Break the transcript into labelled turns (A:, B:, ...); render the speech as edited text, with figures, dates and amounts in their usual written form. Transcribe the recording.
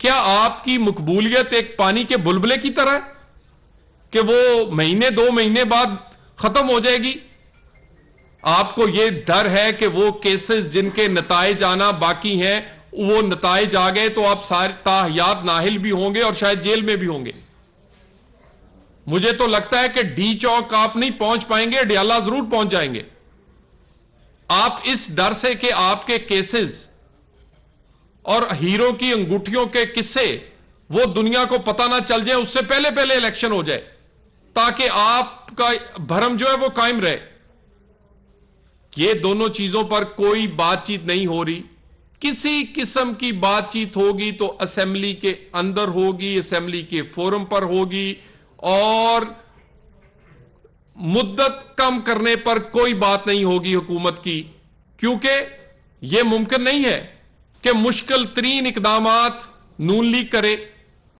A: کیا آپ کی مقبولیت ایک پانی کے بلبلے کی طرح ہے کہ وہ مہینے 2 مہینے بعد ختم ہو جائے گی؟ آپ کو یہ ڈر ہے کہ وہ کیسز جن کے نتائج آنا باقی ہیں وہ نتائج آ گئے تو آپ سارے تاحیات نااہل بھی ہوں گے اور شاید جیل میں بھی ہوں گے۔ مجھے تو لگتا ہے کہ ڈی چوک آپ نہیں پہنچ پائیں گے، ڈیالہ ضرور پہنچ جائیں گے۔ آپ اس ڈر سے کہ آپ کے کیسز اور ہیرو کی انگوٹھیوں کے قصے وہ دنیا کو پتہ نہ چل جائے، اس سے پہلے الیکشن ہو جائے تاکہ آپ کا بھرم جو ہے وہ قائم رہے۔ یہ دونوں چیزوں پر کوئی بات چیت نہیں ہو رہی۔ کسی قسم کی بات چیت ہوگی تو اسمبلی کے اندر ہوگی، اسمبلی کے فورم پر ہوگی، اور مدت کم کرنے پر کوئی بات نہیں ہوگی حکومت کی، کیونکہ یہ ممکن نہیں ہے کہ مشکل ترین اقدامات نون لیگ کرے